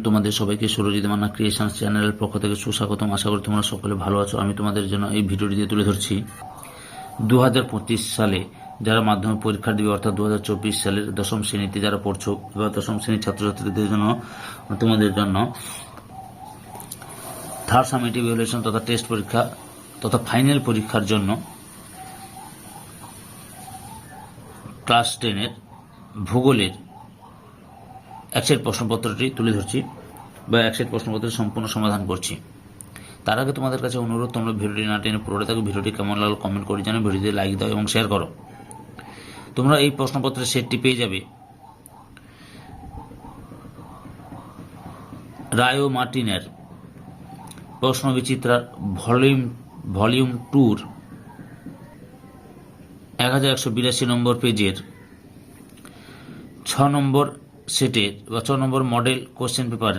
তোমাদের সবাইকে সুরজিৎ মান্না ক্রিয়েশনস চ্যানেলের পক্ষ থেকে সুস্বাগতম। আশা করি তোমরা সকলে ভালো আছো। আমি তোমাদের জন্য এই ভিডিওটি দিয়ে তুলে ধরছি 2025 সালে যারা মাধ্যমিক পরীক্ষা দিবে, অর্থাৎ 2024 সালের দশম শ্রেণীতে যারা পড়ছো বা দশম শ্রেণীর ছাত্রছাত্রীদের জন্য তোমাদের জন্য থার্ড সামেটিভ ইভ্যালুয়েশন তথা টেস্ট পরীক্ষা তথা ফাইনাল পরীক্ষার জন্য ক্লাস 10-এর ভূগোলের একসেট প্রশ্নপত্রটি তুলে ধরছি বা একসেট প্রশ্নপত্রের সম্পূর্ণ সমাধান করছি। তার আগে তোমাদের কাছে অনুরোধ, তোমরা ভিডিওটি না টেনে পুরোটা থাকো। ভিডিওটি কেমন লাগলো কমেন্ট করে জানাও, ভিডিওতে লাইক দাও এবং শেয়ার করো। তোমরা এই প্রশ্নপত্রের সেটটি পেয়ে যাবে রায় ও মার্টিনের প্রশ্নবিচিত্রার ভলিউম 2-র 1182 নম্বর পেজের 6 নম্বর সেটের বা 6 নম্বর মডেল কোশ্চেন পেপার।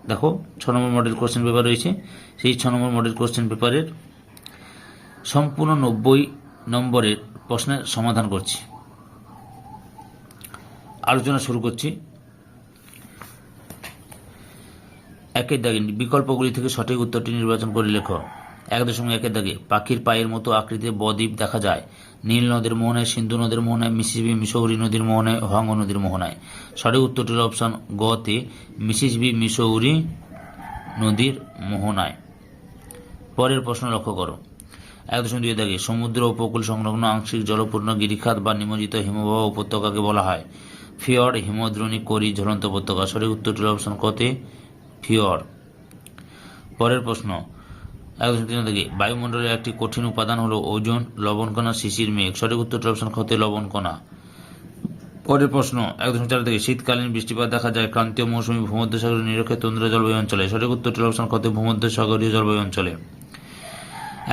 দেখো 6 নম্বর মডেল কোশ্চেন পেপার রয়েছে। সেই 6 নম্বর মডেল কোশ্চেন পেপারের সম্পূর্ণ 90 নম্বরের প্রশ্নের সমাধান করছি। আলোচনা শুরু করছি। একের দাগে বিকল্পগুলি থেকে সঠিক উত্তরটি নির্বাচন করে লেখো। 1.1 দাগে পাখির পায়ের মতো আকৃতির বদ্বীপ দেখা যায় নীল নদের মোহনায়, সিন্ধু নদের মোহনায়, মিসিসিপি মিসৌরি নদীর মোহনায়, হোয়াংহ নদীর মোহনায়। সঠিক উত্তরটি হল অপশন গ তে মিসিসিপি মিসৌরি নদীর মোহনায়। পরের প্রশ্ন লক্ষ্য করো। 1.2 দাগে সমুদ্র উপকূল সংলগ্ন আংশিক জলপূর্ণ গিরিখাত বা নিমজ্জিত হিমবাহ উপত্যকাকে বলা হয় ফিয়র্ড, হিমদ্রোণী, করি, ঝুলন্ত উপত্যকা। সঠিক উত্তরটি হল অপশন ক তে ফিয়র্ড। পরের প্রশ্ন 1.3 দাগে বায়ুমণ্ডলের একটি কঠিন উপাদান হলো ওজোন, লবণকণা, শিশির মেঘ। সঠিক উত্তরটি অপশন খ তে লবণকণা। পরের প্রশ্ন 1.4 দাগে শীতকালীন বৃষ্টিপাত দেখা যায় ক্রান্তীয় মৌসুমী ভূমধ্যসাগরীয় নিরক্ষীয় তুন্দ্রা জলবায়ু অঞ্চলে। সঠিক উত্তরটি অপশন খ তে ভূমধ্যসাগরীয় জলবায়ু অঞ্চলে।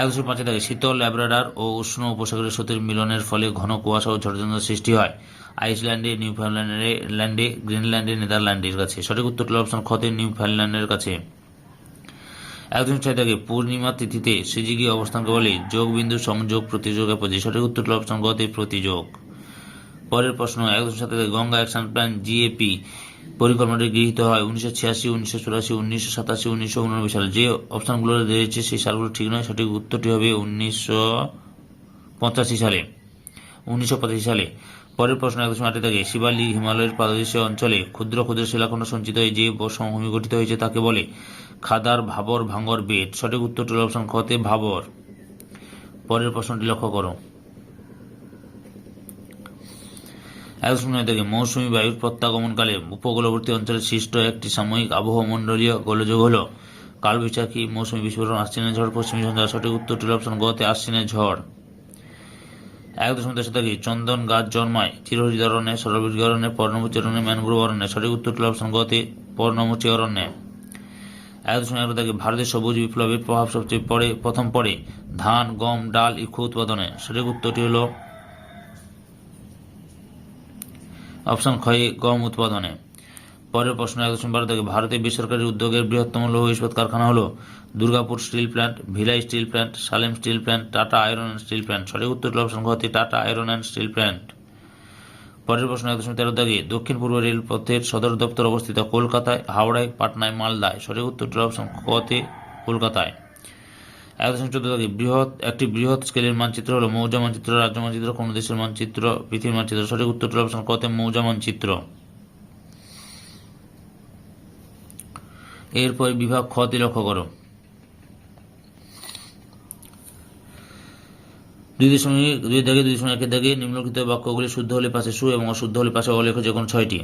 1.5 দাগে শীতল ল্যাব্রাডার ও উষ্ণ উপসাগরীয় স্রোতের মিলনের ফলে ঘন কুয়াশা ও ঝড়যন্ত্রের সৃষ্টি হয় আইসল্যান্ডে, নিউফাউন্ডল্যান্ডে, গ্রিনল্যান্ডে, নেদারল্যান্ডের কাছে। সঠিক উত্তরটি অপশন খ তে নিউফাউন্ডল্যান্ডের কাছে। 1.6 দাগে পূর্ণিমা তিথিতে শ্রীজি অবস্থানকে বলে যোগবিন্দু, সংযোগ, প্রতিযোগ, অ্যাপোজি। সঠিক উত্তরটি অপশন গ তে প্রতিযোগ। পরের প্রশ্ন 1.7 দাগে গঙ্গা অ্যাকশন প্ল্যান জিএপি পরিকল্পনাটি গৃহীত হয় 1986, 1984, 1987, 1989 সালে। যে অপশনগুলো রয়েছে সেই সালগুলো ঠিক নয়। সঠিক উত্তরটি হবে 1985 সালে। 1985 সালে। পরের প্রশ্ন 1.8 দাগে শিবালিক হিমালয়ের পাদদেশীয় অঞ্চলে ক্ষুদ্র ক্ষুদ্র শিলাখণ্ড সঞ্চিত হয়ে যে সমভূমি গঠিত হয়েছে তাকে বলে খাদার, ভাবর, ভাঙর, বেদ। সঠিক উত্তরটি হল অপশন খ তে ভাবর। পরের প্রশ্নটি লক্ষ্য করো। 1.9 দাগে মৌসুমী বায়ুর প্রত্যাগমনকালে উপকূলবর্তী অঞ্চলে সৃষ্ট একটি সাময়িক আবহমণ্ডলীয় গোলযোগ হল কালবৈশাখী, মৌসুমী বিস্ফোরণ, আশ্বিনের ঝড়, পশ্চিমী ঝঞ্ঝা। সঠিক উত্তরটি হল অপশন গ তে আশ্বিনের ঝড়। 1.10 দাগে চন্দন গাছ জন্মায় চিরহরিত অরণ্যে, সরলবৃক্ষ অরণ্যে, পর্ণমোচী অরণ্যে, ম্যানগ্রোভ অরণ্যে। সঠিক উত্তরটি হল অপশন গ তে পর্ণমোচী অরণ্যে। 1.11 দাগে ভারতের সবুজ বিপ্লবের প্রভাব সবচেয়ে প্রথম পড়ে ধান, গম, ডাল, ইক্ষু উৎপাদনে। সঠিক উত্তরটি হল অপশন খ গম উৎপাদনে। পরের প্রশ্ন 1.12 দাগে ভারতের বেসরকারি উদ্যোগের বৃহত্তম লৌহ ইস্পাত কারখানা হল Durgapur steel plant, villi steel plant, Salem steel plant, tata iron and steel plant. সঠিক উত্তরটি অপশন খ তে tata iron and steel plant. পরের প্রশ্ন 1.13 দাগে দক্ষিণ পূর্ব রেলপথের সদর দপ্তর অবস্থিত কলকাতায়, হাওড়ায়, পাটনায়, মালদায়। সঠিক উত্তরটি অপশন খ তে কলকাতায়। 1.14 দাগে একটি বৃহৎ স্কেলের মানচিত্র হল মৌজা মানচিত্র, রাজ্য মানচিত্র, কোন দেশের মানচিত্র, পৃথিবীর মানচিত্র। সঠিক উত্তরটি অপশন ক তে মৌজা মানচিত্র। এরপর বিভাগ খ তে লক্ষ্য করো। 2.2 দাগে 2.1 দাগে নিম্নলিখিত বাক্যগুলি শুদ্ধ হলে পাশে সু এবং অশুদ্ধ হলে পাশে অলেখ যে কোনো 6টি।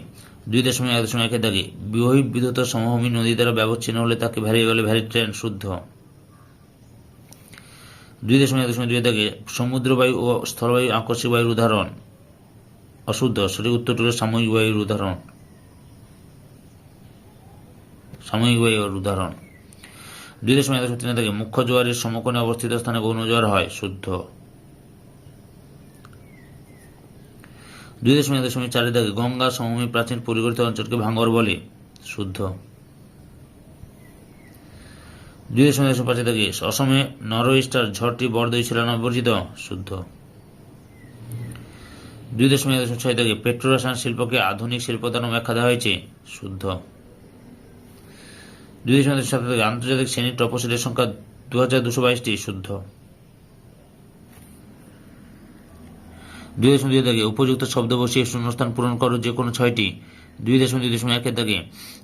2.1 দাগে বহির্বিধত সমভূমি নদী দ্বারা ব্যবচ্ছিন্ন হলে তাকে ভ্যারিয়েবল ভ্যারিট্রেন শুদ্ধ। 2.1 দাগে সমুদ্রবায়ু ও স্থলবায়ু আকস্মিক বায়ুর উদাহরণ অশুদ্ধ। সঠিক উত্তরটি হল সাময়িক বায়ুর উদাহরণ। সাময়িক বায়ুর উদাহরণ। 2.1 দাগে মুখ্য জোয়ারের সমকোণে অবস্থিত স্থানে গৌণ জোয়ার হয় শুদ্ধ। 2.4 দাগে গঙ্গা সমভূমি প্রাচীন পরিগঠিত অঞ্চলকে ভাঙর বলে শুদ্ধ। 2.5 দাগে অসমে নরওয়েস্টার ঝড়টি বরদই শিলানয় বর্জিত শুদ্ধ। 2.6 দাগে পেট্রোরসায়ন শিল্পকে আধুনিক শিল্প দ্বারা ব্যাখ্যা দেওয়া হয়েছে শুদ্ধ। দুই দশমিক সাত থেকে আন্তর্জাতিক শ্রেণীর ট্রপোসিটের সংখ্যা 2222টি শুদ্ধ। 2.2 দাগে উপযুক্ত শব্দ বসিয়ে শূন্যস্থান পূরণ করো যে কোনো 6টি। 2.2.1 দাগে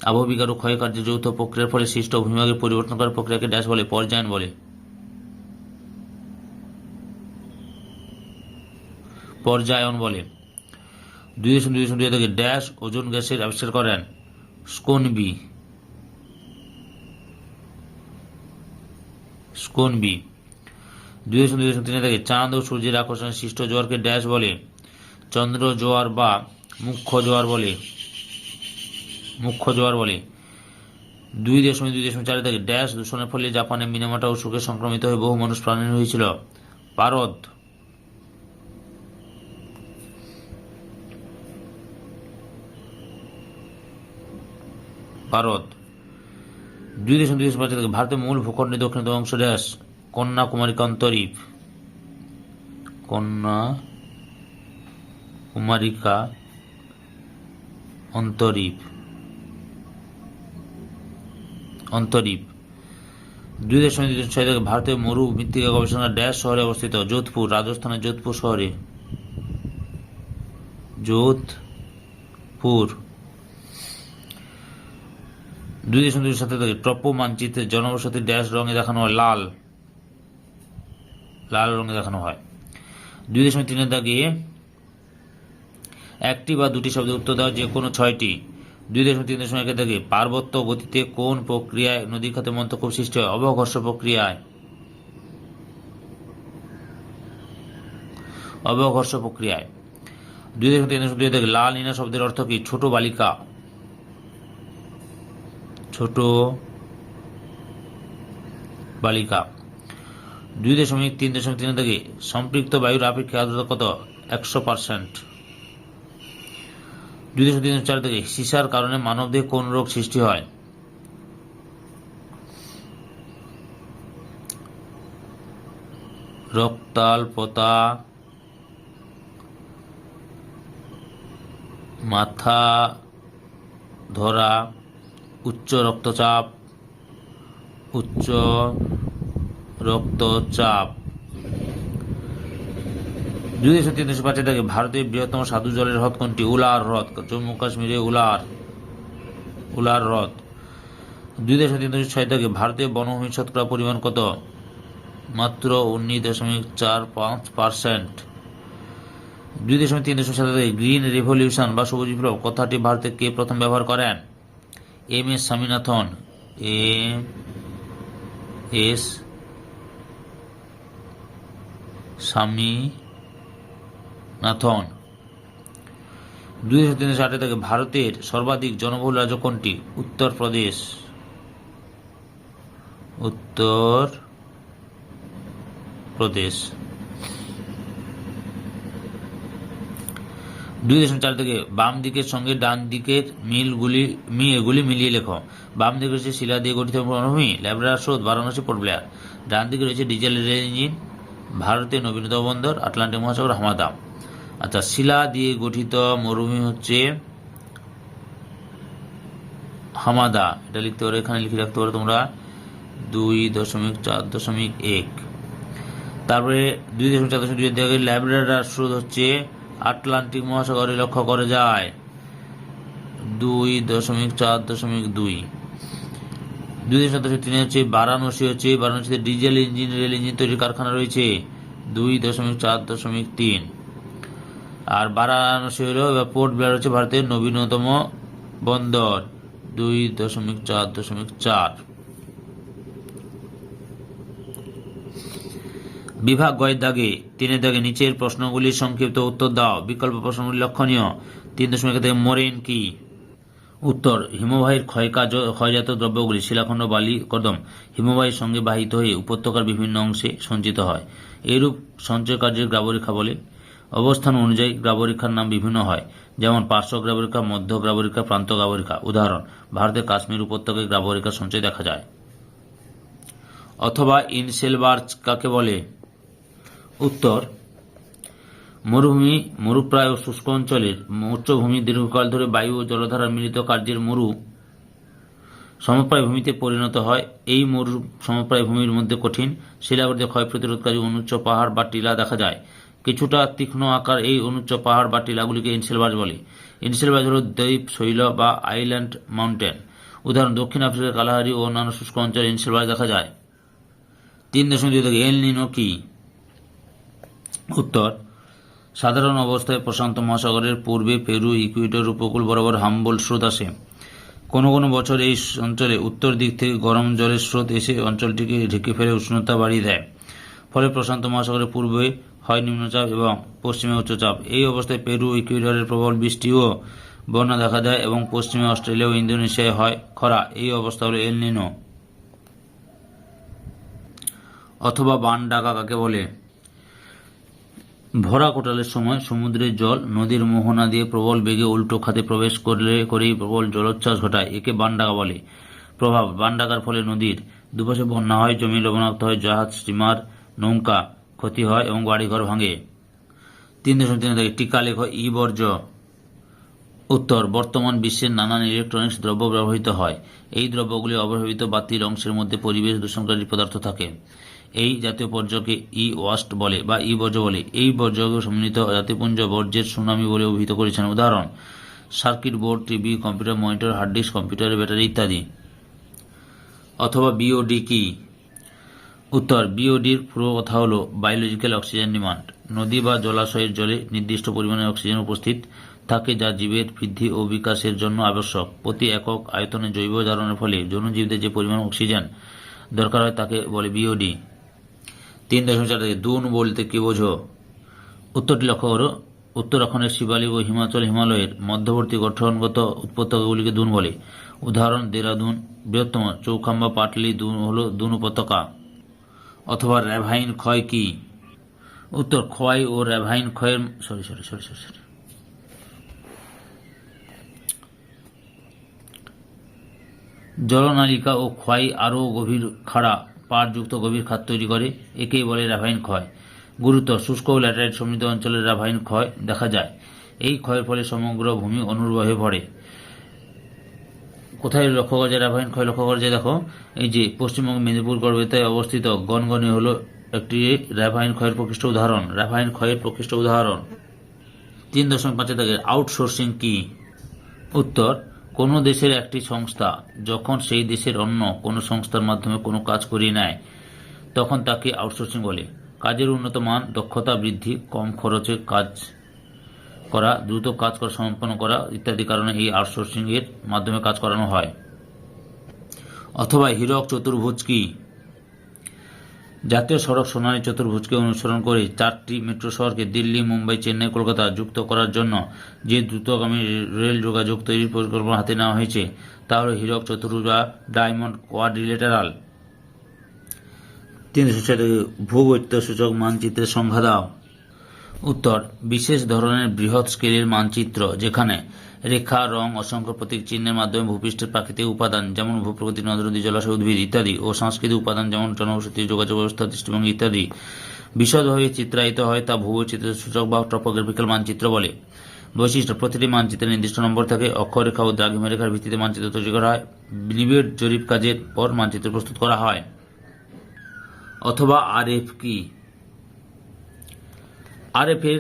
আবহবিকার ও ক্ষয়কার্যের যৌথ প্রক্রিয়ার ফলে সৃষ্ট ভূমিভাগের পরিবর্তন করার প্রক্রিয়াকে ড্যাশ বলে? পর্যায়ন বলে। পর্যায়ন বলে। 2.2 দাগে ড্যাশ ওজোন গ্যাসের আবিষ্কার করেন? স্কোনবি। স্কোনবি। 2.2 দাগে চাঁদ ও সূর্যের আকর্ষণে সৃষ্ট জোয়ারকে ড্যাশ বলে? চন্দ্র জোয়ার বা মুখ্য জোয়ার বলে। মুখ্য জোয়ার বলে। 2.2.4 দাগে ড্যাশ দূষণের ফলে জাপানে মিনামাটা অসুখে সংক্রমিত হয়ে বহু মানুষ প্রাণহানি হয়েছিল? পারদ। পারদ। 2.2.5 থেকে ভারতের মূল ভূখণ্ডের দক্ষিণতম অংশ ড্যাশ? কন্যাকুমারিকা অন্তরীপ। কন্যাকুমারিকা অন্তরীপ। অন্তরীপ। 2.2.6 থেকে ভারতের মরু মৃত্তিকা গবেষণা ড্যাশ শহরে অবস্থিত? যোধপুর। রাজস্থানের যোধপুর শহরে। যোধপুর। 2.2.7 থেকে ট্রপো মানচিত্রে জনবসতি ড্যাশ রঙে দেখানো হয়? লাল। লাল রঙে দেখানো হয়। 2.3 দাগে একটি বা দুটি শব্দের উত্তর দেওয়া যে কোনো 6টি। 2.3.1 দাগে পার্বত্য গতিতে কোন প্রক্রিয়ায় নদীর খাতে মন্তক্ষেপ সৃষ্টি হয়? অবঘর্ষ প্রক্রিয়ায়। অবঘর্ষ প্রক্রিয়ায়। 2.3.2 দাগে লাল নীলা শব্দের অর্থ কি? ছোট বালিকা। ছোট বালিকা। 2.3.3 থেকে সম্পৃক্ত বায়ুর আপেক্ষিক আর্দ্রতা কত? 100%। 2.3.4 থেকে সীসার কারণে মানবদেহে কোন রোগ সৃষ্টি হয়? রক্তাল্পতা, মাথা ধরা, উচ্চ রক্তচাপ। উচ্চ রক্তচাপ। 2.3.5 থেকে ভারতের বৃহত্তম স্বাদু জলের হ্রদ কোনটি? উলার হ্রদ। জম্মু কাশ্মীরে উলার হ্রদ। 2.3.6 থেকে ভারতের বনভূমির শতকরা পরিমাণ কত? মাত্র 19.45%। 2.3.7 থেকে গ্রিন রেভলিউশন বা সবুজ বিপ্লব কথাটি ভারতে কে প্রথম ব্যবহার করেন? এম.এস. স্বামীনাথন। এম.এস. স্বামীনাথন। 2.3.8 থেকে ভারতের সর্বাধিক জনবহুল রাজ্য কোনটি? উত্তরপ্রদেশ। উত্তরপ্রদেশ। 2.4 থেকে বাম দিকের সঙ্গে ডান দিকের এগুলি মিলিয়ে লেখো। বাম দিকে রয়েছে শিলা দিয়ে গঠিত মরুভূমি, ল্যাব্রাডর হ্রদ, বারাণসী, পোর্ট ব্লেয়ার। ডান দিকে রয়েছে ডিজেল রেল ইঞ্জিন, ভারতের নবীনতম বন্দর, আটলান্টিক মহাসাগর, হামাদা। আচ্ছা, শিলা দিয়ে গঠিত মরুভূমি হচ্ছে হামাদা। এটা লিখতে পারো, এখানে লিখে রাখতে পারো তোমরা 2.4.1। তারপরে 2.4.2 থেকে ল্যাব্রাডর হ্রদ হচ্ছে আটলান্টিক মহাসাগরে লক্ষ্য করা যায়। 2.4.2। 2.7.3 হচ্ছে বারাণসীতে ডিজেল ইঞ্জিন রেল ইঞ্জিন তৈরির কারখানা রয়েছে। 2.4.3। আর বারাণসী হলো পোর্ট ব্লেয়ার হচ্ছে ভারতের নবীনতম বন্দর। 2.4.4। বিভাগ গয়ের দাগে 3 দাগে নিচের প্রশ্নগুলির সংক্ষিপ্ত উত্তর দাও। বিকল্প প্রশ্নগুলি লক্ষণীয়। 3.1 থেকে মোরেন কি? উত্তর, হিমবাহের ক্ষয়জাত দ্রব্যগুলি শিলাখণ্ড, বালি, কর্দম হিমবাহের সঙ্গে বাহিত হয়ে উপত্যকার বিভিন্ন অংশে সঞ্চিত হয়। এরূপ সঞ্চয় কার্যের গ্রাবরেখা বলে। অবস্থান অনুযায়ী গ্রাবরেখার নাম বিভিন্ন হয়, যেমন পার্শ্ব গ্রাবরেখা, মধ্য গ্রাবরেখা, প্রান্ত গ্রাবরেখা। উদাহরণ, ভারতের কাশ্মীর উপত্যকায় গ্রাবরেখার সঞ্চয় দেখা যায়। অথবা ইনসেলবার্চ কাকে বলে? উত্তর, মরুভূমি, মরুপ্রায় ও শুষ্ক অঞ্চলের উচ্চভূমি দীর্ঘকাল ধরে বায়ু ও জলধারার মিলিত কার্যের মরু সমপ্রায় ভূমিতে পরিণত হয়। এই মরু সমপ্রায় ভূমির মধ্যে কঠিন শিলাগঠিত ক্ষয় প্রতিরোধকারী অনুচ্চ পাহাড় বা টিলা দেখা যায়। কিছুটা তীক্ষ্ণ আকার এই অনুচ্চ পাহাড় বা টিলাগুলিকে ইনসেলবার্জ বলে। ইনসেলবার্জ হল দ্বীপ শৈল বা আইল্যান্ড মাউন্টেন। উদাহরণ: দক্ষিণ আফ্রিকার কালাহারি ও অন্যান্য শুষ্ক অঞ্চলে ইনসেলবার্জ দেখা যায়। 3.2 এল নিনো কি? উত্তর: সাধারণ অবস্থায় প্রশান্ত মহাসাগরের পূর্বে পেরু ইকুয়েডর উপকূল বরাবর হাম্বল স্রোত আসে। কোনো কোনো বছর এই অঞ্চলে উত্তর দিক থেকে গরম জলের স্রোত এসে অঞ্চলটিকে ঢেকে ফেলে উষ্ণতা বাড়িয়ে দেয়। ফলে প্রশান্ত মহাসাগরের পূর্বে হয় নিম্নচাপ এবং পশ্চিমে উচ্চচাপ। এই অবস্থায় পেরু ইকুয়েডরের প্রবল বৃষ্টি ও বন্যা দেখা দেয় এবং পশ্চিমে অস্ট্রেলিয়া ও ইন্দোনেশিয়ায় হয় খরা। এই অবস্থা হল এল নিনো অথবা বান ডাকা কাকে বলে? ভরা কোটালের সময় সমুদ্রের জল নদীর মোহনা দিয়ে প্রবল বেগে উল্টো খাতে প্রবেশ করেই প্রবল জলোচ্ছ্বাস ঘটায়। একে বান ডাকা বলে। প্রভাব: বান ডাকার ফলে নদীর দুপাশে বন্যা হয়, জমি লবণাক্ত হয়, জাহাজ, স্টিমার, নৌকা ক্ষতি হয় এবং বাড়িঘর ভাঙে। 3.3 টিকা লেখ ই বর্জ্য। উত্তর: বর্তমান বিশ্বের নানান ইলেকট্রনিক্স দ্রব্য ব্যবহৃত হয়। এই দ্রব্যগুলি অব্যবহৃত বাতির অংশের মধ্যে পরিবেশ দূষণকারী পদার্থ থাকে। এই জাতীয় বর্জ্যকে ই ওয়াস্ট বলে বা ই বর্জ্য বলে। এই বর্জ্যকে সম্মিলিত জাতিপুঞ্জ বর্জ্যের সুনামি বলে অভিহিত করেছেন। উদাহরণ: circuit board, TV, computer monitor, hard disk, কম্পিউটারের ব্যাটারি ইত্যাদি। অথবা বিওডি কি? উত্তর: বিওডির পুরো কথা হল বায়োলজিক্যাল অক্সিজেন ডিমান্ড। নদী বা জলাশয়ের জলে নির্দিষ্ট পরিমাণে অক্সিজেন উপস্থিত থাকে যা জীবের বৃদ্ধি ও বিকাশের জন্য আবশ্যক। প্রতি একক আয়তনে জৈব জারণের ফলে যৌনজীবদের যে পরিমাণ অক্সিজেন দরকার হয় তাকে বলে বিওডি। 3.4 দুন বলতে কি বোঝো? উত্তরটি লক্ষ্য করো। উত্তরাখণ্ডের শিবালিক ও হিমালয়ের মধ্যবর্তী গঠনগত উপত্যকাগুলিকে দুন বলে। উদাহরণ: দেরাদুন। বৃহত্তম চৌখাম্বা পাটলি হল দুন উপত্যকা। অথবা র্যাভাইন ক্ষয় কি? উত্তর: ক্ষয় ও র্যাভাইন ক্ষয়ের জলনালিকা ও ক্ষয় আরও গভীর খাড়া পাড়যুক্ত গভীর খাত তৈরি করে। একেই বলে র্যাভাইন ক্ষয়। গুরুত্ব: শুষ্ক ও ল্যাটেরাইট সমৃদ্ধ অঞ্চলে র্যাভাইন ক্ষয় দেখা যায়। এই ক্ষয়ের ফলে সমগ্র ভূমি অনুর্বর হয়ে পড়ে। কোথায় লক্ষ্য করা যায় র্যাভাইন ক্ষয়? লক্ষ্য করা যায়, দেখো, এই যে পশ্চিমবঙ্গ মেদিনীপুর গড়বেতায় অবস্থিত গনগনি হল একটি র্যাভাইন ক্ষয়ের প্রকৃষ্ট উদাহরণ। র্যাভাইন ক্ষয়ের প্রকৃষ্ট উদাহরণ। 3.5 আউটসোর্সিং কি? উত্তর: কোনো দেশের একটি সংস্থা যখন সেই দেশের অন্য কোনো সংস্থার মাধ্যমে কোনো কাজ করিয়ে নেয় তখন তাকে আউটসোর্সিং বলে। কাজের উন্নত মান, দক্ষতা বৃদ্ধি, কম খরচে কাজ করা, দ্রুত কাজ করা সম্পন্ন করা ইত্যাদি কারণে এই আউটসোর্সিং এর মাধ্যমে কাজ করানো হয়। অথবা হীরক চতুর্ভুজ কি? জাতীয় সড়ক সোনালী চতুর্ভুজকে অনুসরণ করে 4টি মেট্রো শহরকে দিল্লি, মুম্বাই, চেন্নাই, কলকাতা যুক্ত করার জন্য যে দ্রুতগামী রেল যোগাযোগ তৈরির পরিকল্পনা হাতে নেওয়া হয়েছে তা হল হীরক চতুর্ভুজ বা ডায়মন্ড কোয়াড্রিলেটারাল। 304 ভূবৈচিত্র্যসূচক মানচিত্রের সংজ্ঞা দাও। উত্তর: বিশেষ ধরনের বৃহৎ স্কেলের মানচিত্র যেখানে রেখা, রং, অসংখ্য প্রতীক চিহ্নের মাধ্যমে ভূপৃষ্ঠের প্রাকৃতিক উপাদান যেমন ভূপ্রকৃতি, নদ-নদী, জলাশয়, উদ্ভিদ ইত্যাদি ও সাংস্কৃতিক উপাদান যেমন জনবসতি, যোগাযোগ ব্যবস্থা, দৃষ্টিভঙ্গি ইত্যাদি বিশদভাবে চিত্রায়িত হয় তা ভূবৈচিত্র্যসূচক বা টপোগ্রাফিক্যাল মানচিত্র বলে। বৈশিষ্ট্য: প্রতিটি মানচিত্রে নির্দিষ্ট নম্বর থাকে। অক্ষরেখা ও দ্রাঘিমারেখার ভিত্তিতে মানচিত্র তৈরি করা হয়। নিবিড় জরিপ কাজের পর মানচিত্র প্রস্তুত করা হয়। অথবা আরএফ কি? আরএফ এর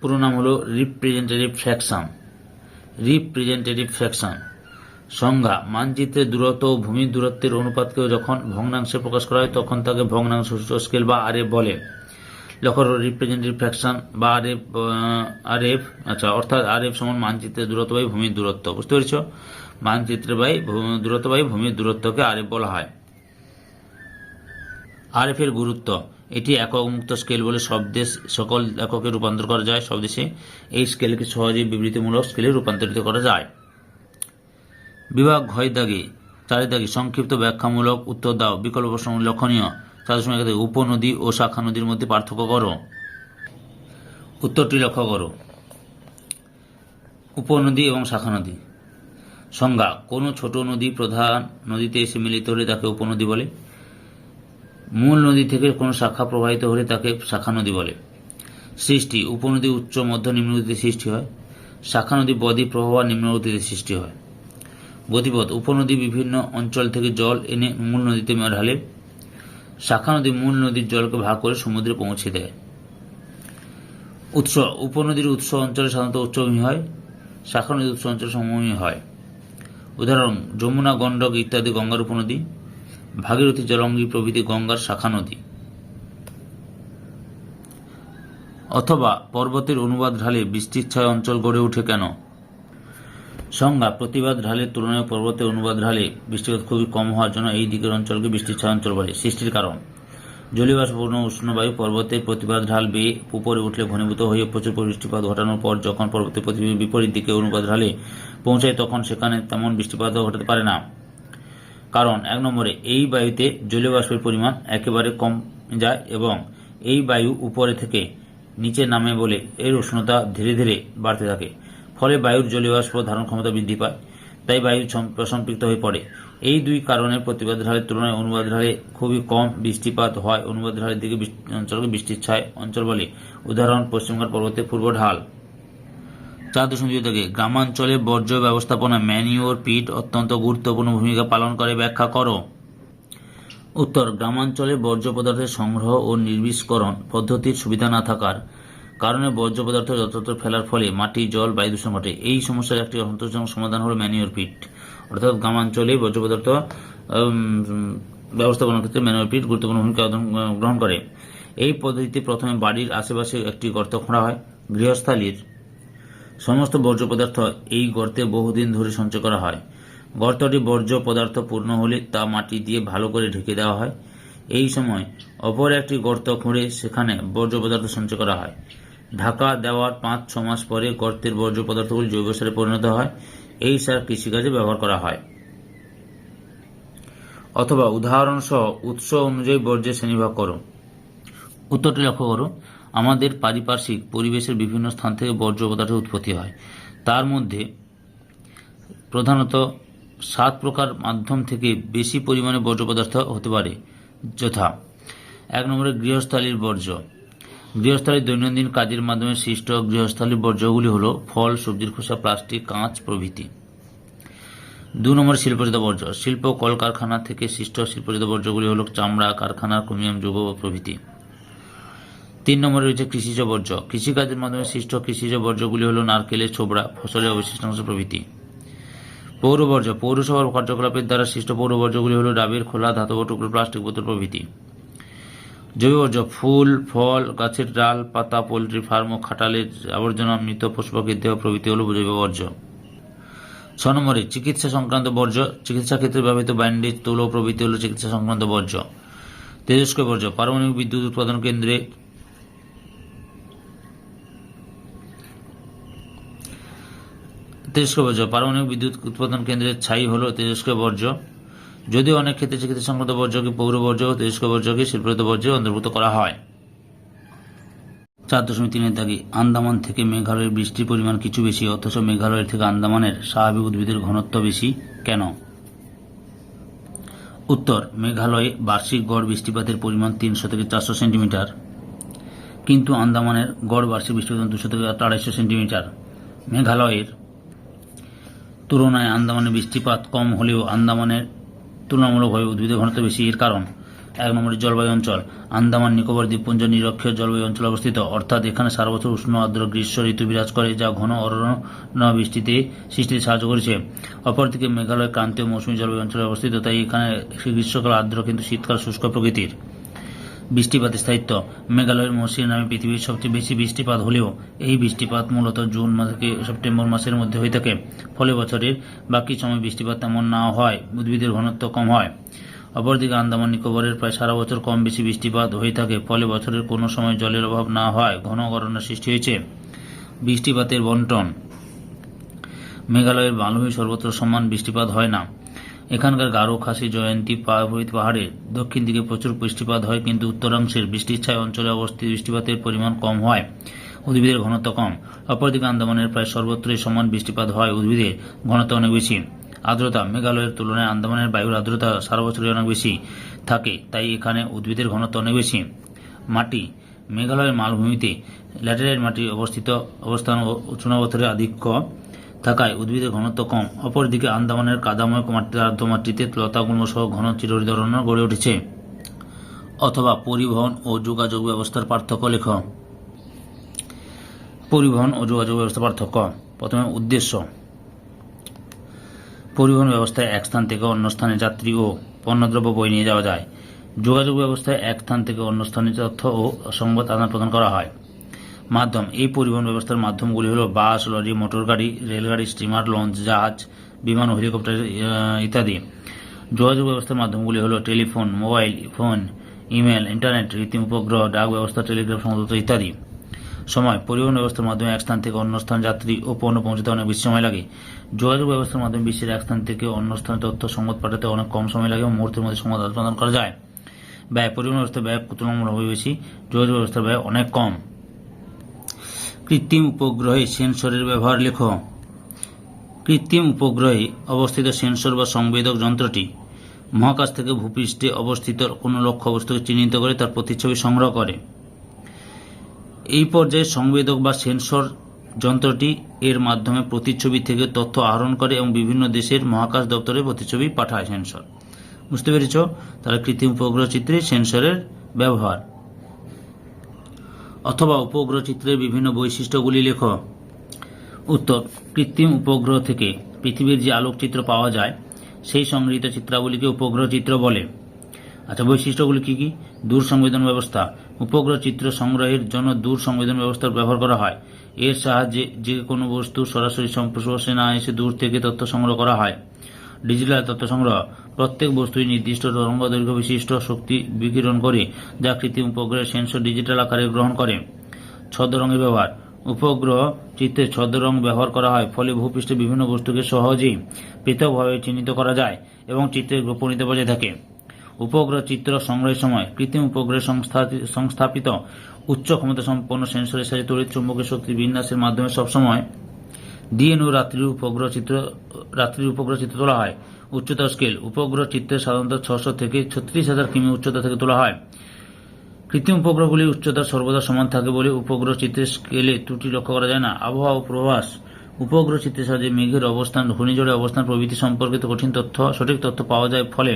পুরো নাম হল রিপ্রেজেন্টেটিভ ফ্র্যাকশন। Representative fraction. সংজ্ঞা: মানচিত্রের দূরত্ব ও ভূমির দূরত্বের অনুপাতকেও যখন ভগ্নাংশে প্রকাশ করা হয় তখন তাকে ভগ্নাংশ সূচক স্কেল বা আরএফ বলে। লক্ষ্য করো, রিপ্রেজেন্টেটিভ ফ্র্যাকশন বা আরএফ অর্থাৎ আরএফ সমান মানচিত্রের দূরত্ব বাই ভূমির দূরত্ব। বুঝতে পেরেছ? মানচিত্রের বাই দূরত্ব বাই ভূমির দূরত্বকে আরএফ বলা হয়। আরএফ এর গুরুত্ব: এটি একক মুক্ত স্কেল বলে সকল এককে রূপান্তর করা যায়। সব দেশে এই স্কেলকে সহজেই বিবৃতিমূলক স্কেলে রূপান্তরিত করা যায়। বিভাগ ঘ দাগে 4 দাগে সংক্ষিপ্ত ব্যাখ্যামূলক উত্তর দাও। বিকল্প প্রশ্ন লক্ষণীয়। 4.1 উপনদী ও শাখা নদীর মধ্যে পার্থক্য করো। উত্তরটি লক্ষ্য করো। উপনদী এবং শাখা নদী। সংজ্ঞা: কোনো ছোট নদী প্রধান নদীতে এসে মিলিত হলে তাকে উপনদী বলে। মূল নদী থেকে কোনো শাখা প্রবাহিত হলে তাকে শাখা নদী বলে। সৃষ্টি: উপনদী উচ্চ, মধ্য, নিম্ন গতিতে সৃষ্টি হয়। শাখা নদী বদ্বীপ প্রবাহ বা নিম্ন গতিতে সৃষ্টি হয়। গতিপথ উপনদী বিভিন্ন অঞ্চল থেকে জল এনে মূল নদীতে ঢালে। শাখা নদী মূল নদীর জলকে ভাগ করে সমুদ্রে পৌঁছে দেয়। উৎস উপনদীর উৎস অঞ্চলে সাধারণত উচ্চভূমি হয়, শাখা নদীর উৎস অঞ্চলে সমভূমি হয়। উদাহরণ যমুনা, গণ্ডক ইত্যাদি গঙ্গার উপনদী, ভাগীরথী, জলঙ্গি প্রভৃতি গঙ্গার শাখা নদী। অথবা পর্বতের অনুবাদ ঢালে বৃষ্টির ছায় অঞ্চল গড়ে ওঠে কেন? সংজ্ঞা প্রতিবাদ ঢালের তুলনায় পর্বতের অনুবাদ ঢালে বৃষ্টিপাত খুবই কম হওয়ার জন্য এই দিকের অঞ্চলকে বৃষ্টির ছায় অঞ্চল বলে। সৃষ্টির কারণ জলীয়বাষ্পপূর্ণ উষ্ণবায়ু পর্বতের প্রতিবাদ ঢাল বেয়ে উপরে উঠলে ঘনীভূত হয়ে প্রচুর বৃষ্টিপাত ঘটানোর পর যখন পর্বতের বিপরীত দিকে অনুবাদ ঢালে পৌঁছায় তখন সেখানে তেমন বৃষ্টিপাতও ঘটাতে পারে না। কারণ 1 নম্বরে এই বায়ুতে জলীয়বাষ্পের পরিমাণ একেবারে কম যায় এবং এই বায়ু উপরে থেকে নিচে নামে বলে এর উষ্ণতা ধীরে ধীরে বাড়তে থাকে। ফলে বায়ুর জলীয়বাষ্প ধারণ ক্ষমতা বৃদ্ধি পায়, তাই বায়ু প্রসম্পৃক্ত হয়ে পড়ে। এই দুই কারণে প্রতিবাদ ঢালের তুলনায় অনুবাদ ঢালে খুবই কম বৃষ্টিপাত হয়। অনুবাদ ঢালের দিকে অঞ্চলকে বৃষ্টির ছায় অঞ্চল বলে। উদাহরণ পশ্চিমঘাট পর্বতের পূর্ব ঢাল। 4.2 থেকে গ্রামাঞ্চলে বর্জ্য ব্যবস্থাপনা ম্যানিওর পিট অত্যন্ত গুরুত্বপূর্ণ ভূমিকা পালন করে, ব্যাখ্যা করো। উত্তর গ্রামাঞ্চলে বর্জ্য পদার্থের সংগ্রহ ও নির্বিষ্করণ পদ্ধতির সুবিধা না থাকার কারণে বর্জ্য পদার্থ যত্রতত্র ফেলার ফলে মাটি, জল, বায়ু দূষণ ঘটে। এই সমস্যার একটি সন্তোষজনক সমাধান হল ম্যানিওর পিট, অর্থাৎ গ্রামাঞ্চলে বর্জ্য পদার্থ ব্যবস্থাপনার ক্ষেত্রে ম্যানিওর পিট গুরুত্বপূর্ণ ভূমিকা গ্রহণ করে। এই পদ্ধতিতে প্রথমে বাড়ির আশেপাশে একটি গর্ত খোঁড়া হয়। গৃহস্থালির সমস্ত বর্জ্য পদার্থ এই গর্তে বহুদিন ধরে সঞ্চয় করা হয়। গর্তটি বর্জ্য পদার্থ পূর্ণ হলে তা মাটি দিয়ে ভালো করে ঢেকে দেওয়া হয়। এই সময় অপর একটি গর্ত খুঁড়ে সেখানে বর্জ্য পদার্থ সঞ্চয় করা হয়। ঢাকা দেওয়ার 5-6 মাস পরে গর্তের বর্জ্য পদার্থগুলি জৈব সারে পরিণত হয়। এই সার কৃষিকাজে ব্যবহার করা হয়। অথবা উদাহরণসহ উৎস অনুযায়ী বর্জ্যের শ্রেণীভাগ করো। উত্তরটি লক্ষ্য করো। আমাদের পারিপার্শ্বিক পরিবেশের বিভিন্ন স্থান থেকে বর্জ্য পদার্থের উৎপত্তি হয়। তার মধ্যে প্রধানত 7 প্রকার মাধ্যম থেকে বেশি পরিমাণে বর্জ্য পদার্থ হতে পারে, যথা 1 নম্বরে গৃহস্থালির বর্জ্য। গৃহস্থালির দৈনন্দিন কাজের মাধ্যমে সৃষ্ট গৃহস্থালির বর্জ্যগুলি হল ফল, সবজির খোসা, প্লাস্টিক, কাঁচ প্রভৃতি। 2 নম্বরে শিল্পজাত বর্জ্য। শিল্প কলকারখানা থেকে সৃষ্ট শিল্পজাত বর্জ্যগুলি হল চামড়া, কারখানার ক্রোমিয়াম যৌগ প্রভৃতি। 3 নম্বরে রয়েছে কৃষিজ বর্জ্য। কৃষিকাজের মাধ্যমে সৃষ্ট কৃষিজ বর্জ্যগুলি হল নারকেলের ছোবড়া, ফসলের অবশিষ্টাংশ প্রভৃতি। পৌর বর্জ্য। পৌরসভার কার্যকলাপের দ্বারা সৃষ্ট পৌর বর্জ্যগুলি হল ডাবের খোলা, ধাতব টুকরো, প্লাস্টিক বোতল প্রভৃতি। জৈব বর্জ্য। ফুল, ফল, গাছের ডাল, পাতা, পোল্ট্রি ফার্ম ও খাটালের আবর্জনা, মৃত পশুপাখির দেহ প্রভৃতি হল জৈব বর্জ্য। 6 নম্বরে চিকিৎসা সংক্রান্ত বর্জ্য। চিকিৎসা ক্ষেত্রে ব্যবহৃত ব্যান্ডেজ, তুলো প্রভৃতি হল চিকিৎসা সংক্রান্ত বর্জ্য। তেজস্ক্রিয় বর্জ্য। পারমাণবিক বিদ্যুৎ উৎপাদন কেন্দ্রে তেজস্ক্রিয় বর্জ্য। পারমাণবিক বিদ্যুৎ উৎপাদন কেন্দ্রের ছাই হল তেজস্ক্রিয় বর্জ্য। যদিও অনেক ক্ষেত্রে চিকিৎসা সংক্রান্ত বর্জ্যকে পৌর বর্জ্য ও তেজস্ক্রিয় বর্জ্যকে শিল্পজাত বর্জ্যে অন্তর্ভুক্ত করা হয়। 4.3 দাগি আন্দামান থেকে মেঘালয়ের বৃষ্টির পরিমাণ কিছু বেশি, অথচ মেঘালয়ের থেকে আন্দামানের স্বাভাবিক উদ্ভিদের ঘনত্ব বেশি কেন? উত্তর মেঘালয়ে বার্ষিক গড় বৃষ্টিপাতের পরিমাণ 300 থেকে 400 সেন্টিমিটার, কিন্তু আন্দামানের গড় বার্ষিক বৃষ্টিপাত 200 থেকে 250 সেন্টিমিটার। মেঘালয়ের তুলনায় আন্দামানের বৃষ্টিপাত কম হলেও আন্দামানের তুলনামূলকভাবে উদ্ভিদের ঘনত্ব বেশি। এর কারণ 1 নম্বরে জলবায়ু অঞ্চল। আন্দামান নিকোবর দ্বীপপুঞ্জ নিরক্ষীয় জলবায়ু অঞ্চল অবস্থিত, অর্থাৎ এখানে সারা বছর উষ্ণ আর্দ্র গ্রীষ্ম ঋতু বিরাজ করে, যা ঘন অরণ্য সৃষ্টিতে সাহায্য করেছে। অপরদিকে মেঘালয় ক্রান্তীয় মৌসুমী জলবায়ু অঞ্চলে অবস্থিত, তাই এখানে গ্রীষ্মকাল আর্দ্র কিন্তু শীতকাল শুষ্ক প্রকৃতির। বৃষ্টিপাতের স্থায়িত্ব। মেঘালয়ের মৌসুমী নামে পৃথিবীর সবচেয়ে বেশি বৃষ্টিপাত হলেও এই বৃষ্টিপাত মূলত জুন মাস থেকে সেপ্টেম্বর মাসের মধ্যে হয়ে থাকে। ফলে বছরের বাকি সময় বৃষ্টিপাত তেমন না হয়, উদ্ভিদের ঘনত্ব কম হয়। অপরদিকে আন্দামান নিকোবরের প্রায় সারা বছর কম বেশি বৃষ্টিপাত হয়ে থাকে, ফলে বছরের কোনো সময় জলের অভাব না হয়, ঘন অরণ্য সৃষ্টি হয়েছে। বৃষ্টিপাতের বন্টন। মেঘালয়ের মালভূমি সর্বত্র সমান বৃষ্টিপাত হয় না। এখানকার গারো, খাসি, জয়ন্তী পাহাড়ের দক্ষিণ দিকে প্রচুর বৃষ্টিপাত হয়, কিন্তু উত্তরাংশের বৃষ্টির ছায় অঞ্চলে অবস্থিত বৃষ্টিপাতের পরিমাণ কম হয়, উদ্ভিদের ঘনত্ব কম। অপরদিকে আন্দামানের প্রায় সর্বত্রই সমান বৃষ্টিপাত হয়, উদ্ভিদের ঘনত্ব অনেক বেশি। আর্দ্রতা। মেঘালয়ের তুলনায় আন্দামানের বায়ুর আর্দ্রতা সারা বছরই অনেক বেশি থাকে, তাই এখানে উদ্ভিদের ঘনত্ব অনেক বেশি। মাটি। মেঘালয়ের মালভূমিতে ল্যাটেরাইট মাটির অবস্থান ও চুনাপাথরের আধিক্য থাকায় উদ্ভিদের ঘনত্ব কম। অপরদিকে আন্দামানের কাদাময় আর্দ্র মাটিতে লতাগুল্ম সহ ঘন চিরহরিত অরণ্য গড়ে উঠেছে। অথবা পরিবহন ও যোগাযোগ ব্যবস্থার পার্থক্য লেখ। পরিবহন ও যোগাযোগ ব্যবস্থার পার্থক্য। প্রথমে উদ্দেশ্য। পরিবহন ব্যবস্থায় এক স্থান থেকে অন্য স্থানে যাত্রী ও পণ্যদ্রব্য বয়ে নিয়ে যাওয়া যায়। যোগাযোগ ব্যবস্থায় এক স্থান থেকে অন্য স্থানে তথ্য ও সংবাদ আদান প্রদান করা হয়। মাধ্যম। এই পরিবহন ব্যবস্থার মাধ্যমগুলি হল বাস, লরি, মোটর গাড়ি, রেলগাড়ি, স্টিমার, লঞ্চ, জাহাজ, বিমান ও হেলিকপ্টার ইত্যাদি। যোগাযোগ ব্যবস্থার মাধ্যমগুলি হল telephone, mobile phone, email, internet, কৃত্রিম উপগ্রহ, ডাক ব্যবস্থা, টেলিগ্রাফ সংযুক্ত ইত্যাদি। সময়। পরিবহন ব্যবস্থার মাধ্যমে এক স্থান থেকে অন্য স্থান যাত্রী ও পণ্য পৌঁছাতে অনেক বেশি সময় লাগে। যোগাযোগ ব্যবস্থার মাধ্যমে বিশ্বের এক স্থান থেকে অন্য স্থানে তথ্য সংবাদ পাঠাতে অনেক কম সময় লাগে এবং মুহূর্তের মধ্যে সংবাদ আদান প্রদান করা যায়। ব্যয়। পরিবহন ব্যবস্থার ব্যয় তুলনামূলকভাবে বেশি, যোগাযোগ ব্যবস্থার ব্যয় অনেক কম। কৃত্রিম উপগ্রহে সেন্সরের ব্যবহার লেখ। কৃত্রিম উপগ্রহে অবস্থিত সেন্সর বা সংবেদক যন্ত্রটি মহাকাশ থেকে ভূপৃষ্ঠে অবস্থিত কোনো লক্ষ্য বস্তুকে চিহ্নিত করে তার প্রতিচ্ছবি সংগ্রহ করে। এই পর্যায়ে সংবেদক বা সেন্সর যন্ত্রটি এর মাধ্যমে প্রতিচ্ছবি থেকে তথ্য আহরণ করে এবং বিভিন্ন দেশের মহাকাশ দপ্তরে প্রতিচ্ছবি পাঠায় সেন্সর। বুঝতে পেরেছ? তাহলে কৃত্রিম উপগ্রহ চিত্রে সেন্সরের ব্যবহার। অথবা উপগ্রহ চিত্রের বিভিন্ন বৈশিষ্ট্যগুলি লেখ। উত্তর। কৃত্রিম উপগ্রহ থেকে পৃথিবীর যে আলোকচিত্র পাওয়া যায় সেই সংগৃহীত চিত্রাবলীকে উপগ্রহ চিত্র বলে। আচ্ছা, বৈশিষ্ট্যগুলি কি কি? দূর সংবেদন ব্যবস্থা। উপগ্রহ চিত্র সংগ্রহের জন্য দূর সংবেদন ব্যবস্থার ব্যবহার করা হয়। এর সাহায্যে যে কোনো বস্তু সরাসরি সংস্পর্শে না এসে দূর থেকে তথ্য সংগ্রহ করা হয়। ডিজিটাল তথ্য সংগ্রহ। প্রত্যেক বস্তুই নির্দিষ্ট তরঙ্গদৈর্ঘ্য বিশিষ্ট শক্তি বিকিরণ করে, যা কৃত্রিম উপগ্রহের সেন্সর ডিজিটাল আকারে গ্রহণ করে। ছদ্মরঙের ব্যবহার। উপগ্রহ চিত্রে ছদ্মরং ব্যবহার করা হয়, ফলে ভূপৃষ্ঠে বিভিন্ন বস্তুকে সহজেই পৃথকভাবে চিহ্নিত করা যায় এবং চিত্রের গোপনীয়তা বজায় থাকে। উপগ্রহ চিত্র সংগ্রহের সময় কৃত্রিম উপগ্রহে সংস্থাপিত উচ্চ ক্ষমতা সম্পন্ন সেন্সরের সাথে তড়িৎ চুম্বকীয় শক্তির বিন্যাসের মাধ্যমে সবসময় দিন ও রাত্রির উপগ্রহ চিত্র তোলা হয়। উচ্চতা স্কেল। উপগ্রহ চিত্রে সাধারণত 600 থেকে 36,000 কিমি উচ্চতা থেকে তোলা হয়। কৃত্রিম উপগ্রহগুলির উচ্চতা সর্বদা সমান থাকে বলে উপগ্রহ চিত্রের স্কেলে ত্রুটি লক্ষ্য করা যায় না। আবহাওয়া ও পূর্বাভাস। উপগ্রহ চিত্রের সাহায্যে মেঘের অবস্থান, ঘূর্ণিঝড়ের অবস্থান প্রভৃতি সম্পর্কিত সঠিক তথ্য পাওয়া যায়, ফলে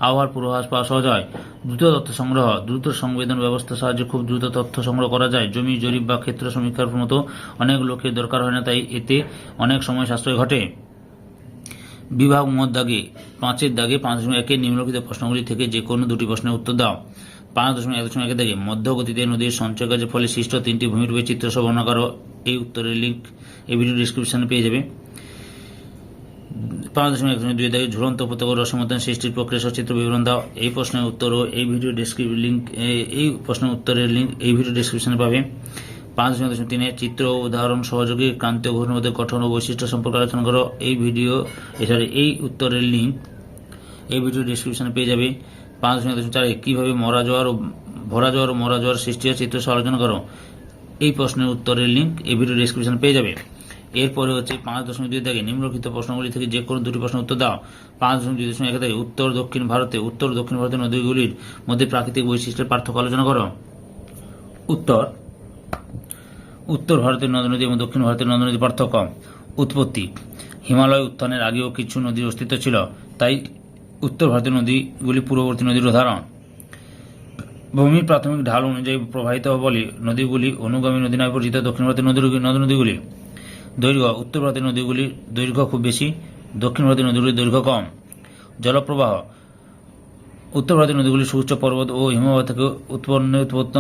আবহাওয়ার পূর্বাভাস পাওয়া সহজ হয়। দ্রুত তথ্য সংগ্রহ। দ্রুত সংবেদন ব্যবস্থার সাহায্যে খুব দ্রুত তথ্য সংগ্রহ করা যায়। জমি জরিপ বা ক্ষেত্র সমীক্ষার মতো অনেক লোকের দরকার হয় না, তাই এতে অনেক সময় সাশ্রয় ঘটে। বিভাগ মত দাগে 5-এর দাগে 5.1 নিম্নলিখিত প্রশ্নগুলি থেকে যে কোনো দুটি প্রশ্নের উত্তর দাও। 5.1 দাগে মধ্যগতিতে নদীর সঞ্চয় কাজের ফলে সৃষ্ট 3টি ভূমিরূপের চিত্র সহ বর্ণনা করো। এই উত্তরের লিঙ্ক এই ভিডিও ডিসক্রিপশনে পেয়ে যাবে। 5.1 দাগে ঝুলন্ত উপত্যকা রসমতন সৃষ্টির প্রক্রিয়া সচিত্র বিবরণ দাও। এই প্রশ্নের উত্তর ও এই ভিডিও এই প্রশ্নের উত্তরের লিঙ্ক এই ভিডিও ডিসক্রিপশনে পাবে। 5.3 চিত্র ও উদাহরণ সহযোগী ক্রান্তীয় ঘূর্ণিঝড়ের গঠন ও বৈশিষ্ট্য সম্পর্কে আলোচনা করো। এই উত্তরের লিঙ্ক এই ভিডিও ডিসক্রিপশনে পেয়ে যাবে। 5.4 কিভাবে ভরা জোয়ার ও মরা জোয়ার সৃষ্টি হয় চিত্র সহ আলোচনা করো। এই প্রশ্নের উত্তরের লিঙ্ক এই ভিডিও ডিসক্রিপশনে পেয়ে যাবে। এরপরে হচ্ছে 5.2 দাগে নিম্নলিখিত প্রশ্নগুলি থেকে যে কোনো দুটি প্রশ্ন উত্তর দাও। 5.2 দাগে উত্তর দক্ষিণ ভারতের নদীগুলির মধ্যে প্রাকৃতিক বৈশিষ্ট্যের পার্থক্য আলোচনা করো। উত্তর ভারতের নদী এবং দক্ষিণ ভারতের নদী পার্থক্য। উৎপত্তি। হিমালয় উত্থানের আগেও কিছু নদীর অস্তিত্ব ছিল, তাই উত্তর ভারতের নদীগুলি পূর্ববর্তী নদীর উদাহরণ। ভূমির প্রাথমিক ঢাল অনুযায়ী প্রবাহিত বলে নদীগুলি অনুগামী নদী নামে পরিচিত। দক্ষিণ ভারতের নদীগুলি। দৈর্ঘ্য। উত্তর ভারতের নদীগুলির দৈর্ঘ্য খুব বেশি, দক্ষিণ ভারতের নদীগুলির দৈর্ঘ্য কম। জলপ্রবাহ। উত্তর ভারতের নদীগুলি সুউচ্চ পর্বত ও হিমবাহ থেকে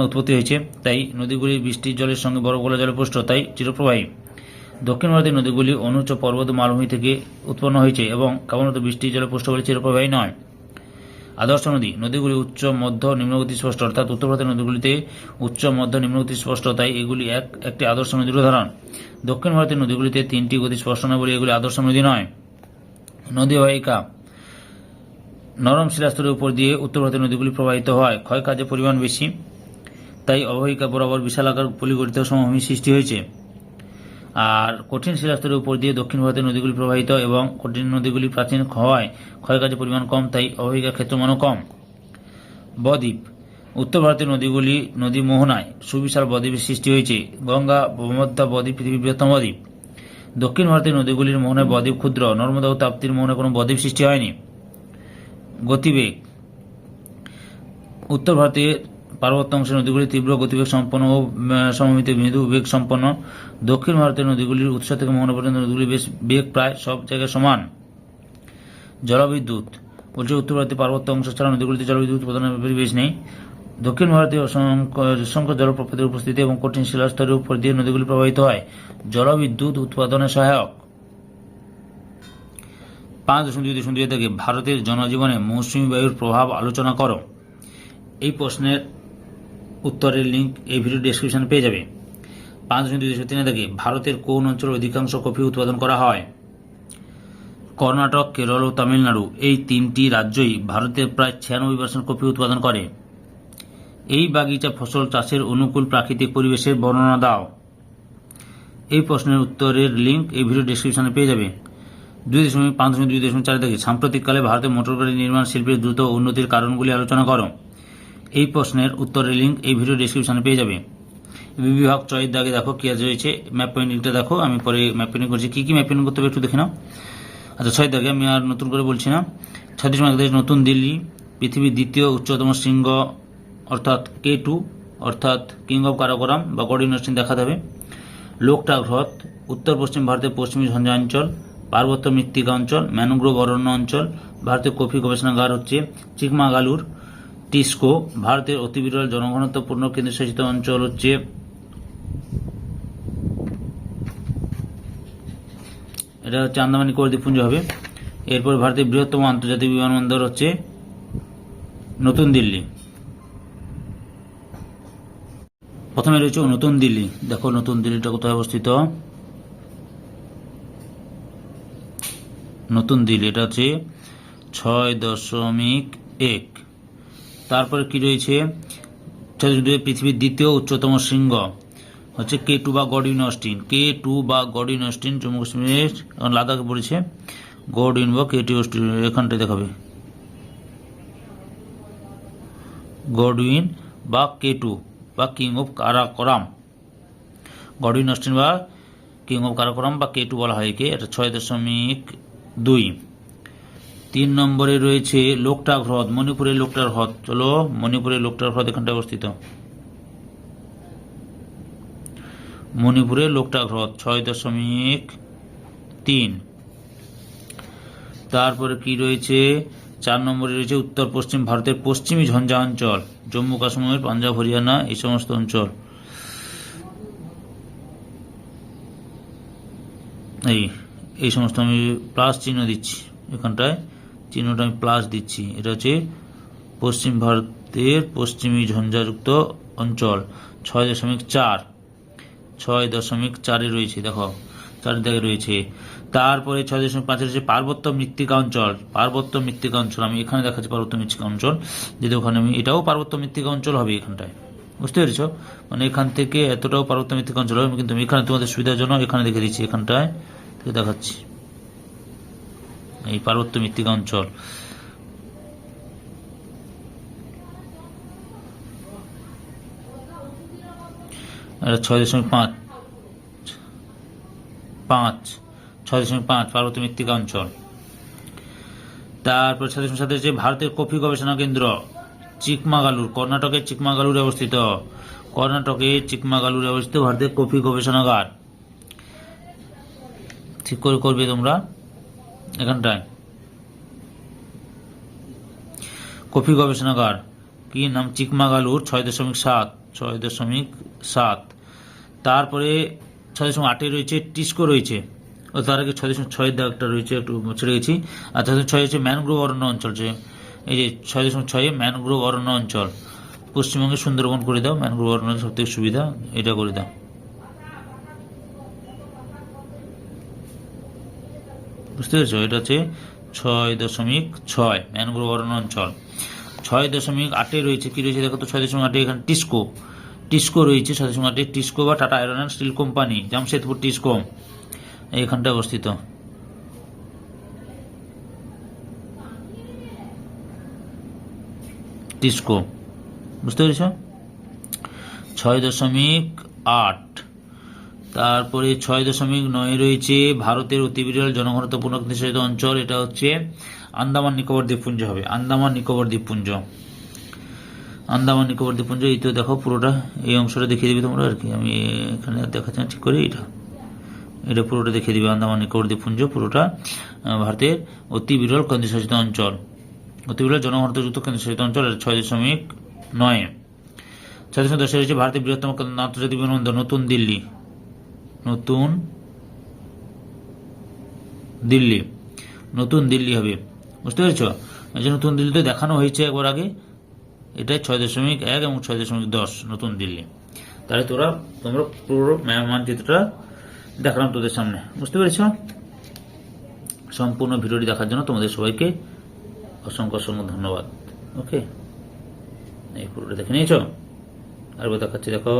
উৎপত্তি হয়েছে, তাই নদীগুলি বৃষ্টির জলের সঙ্গে বরফ গলা জলে পুষ্ট, তাই চিরপ্রবাহী। দক্ষিণ ভারতের নদীগুলি অনুচ্চ পর্বত মালভূমি থেকে উৎপন্ন হয়েছে এবং কেবলমাত্র বৃষ্টির জলে পুষ্ট বলে চিরপ্রবাহী নয়। আদর্শ নদীগুলি উচ্চ মধ্য নিম্নগতি স্পষ্ট, অর্থাৎ উত্তর ভারতের নদীগুলিতে উচ্চ মধ্য নিম্নগতি স্পষ্ট, তাই এগুলি একটি আদর্শ নদীর উদাহরণ। দক্ষিণ ভারতের নদীগুলিতে 3টি গতি স্পষ্ট নয় বলে এগুলি আদর্শ নদী নয়। নদী অববাহিকা। নরম শিলাস্তরের উপর দিয়ে উত্তর ভারতের নদীগুলি প্রবাহিত হয়, ক্ষয়কার্যের পরিমাণ বেশি, তাই অববাহিকা বরাবর বিশালাকার পলিগঠিত সমভূমি সৃষ্টি হয়েছে। আর কঠিন শিলাস্তরের উপর দিয়ে দক্ষিণ ভারতের নদীগুলি প্রবাহিত এবং কঠিন নদীগুলি প্রাচীন হওয়ায় ক্ষয়কার্যের পরিমাণ কম, তাই অববাহিকার ক্ষেত্রমানও কম। বদ্বীপ। উত্তর ভারতের নদী মোহনায় সুবিশাল বদ্বীপের সৃষ্টি হয়েছে। গঙ্গা ব্রহ্মপুত্র বদ্বীপ পৃথিবীর বৃহত্তম বদ্বীপ। দক্ষিণ ভারতের নদীগুলির মোহনে বদ্বীপ ক্ষুদ্র, নর্মদা ও তাপ্তির মোহনে কোনো বদ্বীপ সৃষ্টি হয়নি। গতিবেগ, উত্তর ভারতের পার্বত্য অংশের নদীগুলি তীব্র গতিবেগ সম্পন্ন ও সমমিত মৃদু বেগ সম্পন্ন। দক্ষিণ ভারতের নদীগুলির উৎস থেকে মোহনা পর্যন্ত নদীগুলির বেগ প্রায় সব জায়গায় সমান। জলবিদ্যুৎ বলছে উত্তর ভারতের পার্বত্য অংশ ছাড়া নদীগুলিতে জলবিদ্যুৎ উৎপাদনের পরিবেশ নেই। দক্ষিণ ভারতীয় অসংখ্য জলপ্রপাতের উপস্থিতি এবং কঠিন শিলাস্তরের উপর দিয়ে নদীগুলি প্রবাহিত হয়, জলবিদ্যুৎ উৎপাদনে সহায়ক। 5.2 থেকে ভারতের জনজীবনে মৌসুমী বায়ুর প্রভাব আলোচনা করো। এই প্রশ্নের উত্তরের লিঙ্ক এই ভিডিও ডেসক্রিপশনে পেয়ে যাবে। 5.2 থেকে ভারতের কোন অঞ্চলে অধিকাংশ কফি উৎপাদন করা হয়? কর্ণাটক, কেরল ও তামিলনাড়ু এই তিনটি রাজ্যই ভারতের প্রায় 96% কফি উৎপাদন করে। এই বাগিচা ফসল চাষের অনুকূল প্রাকৃতিক পরিবেশের বর্ণনা দাও। এই প্রশ্নের উত্তরের লিঙ্ক এই ভিডিও ডেসক্রিপশনে পেয়ে যাবে। 2.5.2.4 থেকে সাম্প্রতিককালে ভারতের মোটর গাড়ি নির্মাণ শিল্পের দ্রুত উন্নতির কারণগুলি আলোচনা করো। এই প্রশ্নের উত্তরের লিঙ্ক এই ভিডিও ডেসক্রিপশনে পেয়ে যাবে। বিভাগ চয়ের দাগে দেখো কি রয়েছে, ম্যাপ পেন্টিংটা দেখো, আমি পরে ম্যাপ পেন্টিং করছি, কি কি ম্যাপ পেন্টিং করতে হবে একটু দেখে নাও। আচ্ছা, 6 দাগে আমি আর নতুন করে বলছি না। 36 নতুন দিল্লি পৃথিবীর দ্বিতীয় উচ্চতম শৃঙ্গ অর্থাৎ K2 অর্থাৎ কিং অফ কারাকোরাম বা গড ইউনিভার্সিটি দেখাতে হবে। লোকটাক হ্রদ উত্তর পশ্চিম ভারতের পশ্চিমী ঝঞ্ঝাঞ্চল, পার্বত্য মৃত্তিকা অঞ্চল, ম্যানগ্রোভ অরণ্য অঞ্চল। ভারতের কফি গবেষণাগার হচ্ছে চিকমাগালুর। টিস্কো ভারতের অতি বিরল জনঘনত্বপূর্ণ কেন্দ্রশাসিত অঞ্চল হচ্ছে এটা হচ্ছে আন্দামান নিকোবর দ্বীপপুঞ্জ হবে। এরপর ভারতের বৃহত্তম আন্তর্জাতিক বিমানবন্দর হচ্ছে নতুন দিল্লি। প্রথমে রয়েছে নতুন দিল্লি, দেখো নতুন দিল্লিটা কোথায় অবস্থিত। নতুন দিল্লি এটা হচ্ছে 6.1। তারপরে কি রয়েছে, পৃথিবীর দ্বিতীয় উচ্চতম শৃঙ্গ হচ্ছে K2 বা গড ইউনিভার্সিটি। K2 বা গড ইউনিভার্সিটি জম্মু কাশ্মীরের লাদাখে পড়েছে। গড ইউন বা K2 এখানটায় দেখাবে, গডউইন বা K2 বা king of Karakoram. God university বা কিং অফ কারাকোরাম বা K2 বলা হয় একে। এটা 6.2। 3 নম্বরে রয়েছে লোকটাক হ্রদ, মণিপুরের লোকটাক হ্রদ। চলো, মণিপুরের লোকটাক হ্রদ এখানটায় অবস্থিত। মণিপুরের লোকটাক হ্রদ 6.3। তারপরে কি রয়েছে, 4 নম্বরে রয়েছে উত্তর পশ্চিম ভারতের পশ্চিমী ঝঞ্ঝা অঞ্চল, জম্মু কাশ্মীর, পাঞ্জাব, হরিয়ানা এই সমস্ত অঞ্চল। এই সমস্ত আমি প্লাস চিহ্ন দিচ্ছি, এখানটায় চিহ্নটা আমি প্লাস দিচ্ছি। এটা হচ্ছে পশ্চিম ভারতের পশ্চিমী ঝঞ্ঝাযুক্ত অঞ্চল 6.4। 6.4 রয়েছে, দেখো 4 দিকে রয়েছে। তারপরে 6.5 রয়েছে পার্বত্য মৃত্তিকা অঞ্চল। পার্বত্য মৃত্তিকা অঞ্চল আমি এখানে দেখাচ্ছি পার্বত্য মৃত্তিকা অঞ্চল, যদি ওখানে আমি এটাও পার্বত্য মৃত্তিকা অঞ্চল হবে এখানটায়, বুঝতে পেরেছ? মানে এখান থেকে এতটাও পার্বত্য মৃত্তিকা অঞ্চল হবে, কিন্তু আমি এখানে তোমাদের সুবিধার জন্য এখানে দেখে দিচ্ছি, এখানটায় থেকে দেখাচ্ছি এই পার্বত্য মৃত্তিকা অঞ্চল। এটা 6.5 পার্বত্য মৃত্তিকা অঞ্চল। তারপর 6.7 হচ্ছে ভারতের কফি গবেষণা কেন্দ্র চিকমাগালুর, কর্ণাটকের চিকমাগালুরে অবস্থিত। কর্ণাটকের চিকমাগালুরে অবস্থিত ভারতের কফি গবেষণাগার। ঠিক করে করবে তোমরা এখানটায় কফি গবেষণাগার কি নাম, চিকমাগালুর 6.7। তারপরে 6.8 রয়েছে টিস্কো রয়েছে, ও তার আগে 6.6 দাগটা রয়েছে, একটু ছেড়ে গেছি। আর 6.6 হচ্ছে ম্যানগ্রোভ অরণ্য অঞ্চল, যে এই যে 6.6 ম্যানগ্রোভ অরণ্য অঞ্চল। পশ্চিমবঙ্গে সুন্দরবন করে দাও, ম্যানগ্রোভ অরণ্য সব থেকে সুবিধা, এটা করে দাও, বুঝতে পেরেছো? এটা হচ্ছে 6.6 ম্যানগ্রোভ অরণ্য অঞ্চল। 6.8 রয়েছে কি রয়েছে দেখো তো, 6.8 এখানে টিস্কো রয়েছে। 6.8 টিস্কো বা tata iron and steel company, Jamshedpur TISCO এইখানটা অবস্থিত। টিস্কো, বুঝতে পেরেছ? 6.8। তারপরে 6.9 রয়েছে ভারতের অতি বিরল জনঘনত্বপূর্ণ কেন্দ্রশাসিত অঞ্চল, এটা হচ্ছে আন্দামান নিকোবর দ্বীপপুঞ্জ হবে। আন্দামান নিকোবর দ্বীপপুঞ্জ, আন্দামান নিকোবর দ্বীপপুঞ্জ। এই তো দেখো পুরোটা, এই অংশটা দেখিয়ে দিবি তোমরা আর কি, আমি এখানে দেখাচ্ছি না ঠিক করে, এটা পুরোটা দেখিয়ে দিবে। আন্দামান নিকোবর দ্বীপপুঞ্জ পুরোটা ভারতের অতি বিরল কেন্দ্রশাসিত অঞ্চল, অতি বিরল জনঘনত্বযুক্ত কেন্দ্রশাসিত অঞ্চল। 6.9। 6.10 রয়েছে ভারতের বৃহত্তম আন্তর্জাতিক বিমানবন্দর নতুন দিল্লি, নতুন দিল্লি, নতুন দিল্লি হবে, বুঝতে পেরেছ? এই যে নতুন দিল্লিতে দেখানো হয়েছে একবার আগে, এটাই 6.1 এবং 6.10 নতুন দিল্লি। তাহলে তোমরা পুরো মানচিত্রটা দেখালাম তোদের সামনে, বুঝতে পেরেছ? সম্পূর্ণ ভিডিওটি দেখার জন্য তোমাদের সবাইকে অসংখ্য অসংখ্য ধন্যবাদ। ওকে, এই পুরোটা দেখে নিয়েছ, আরও দেখাচ্ছি, দেখো।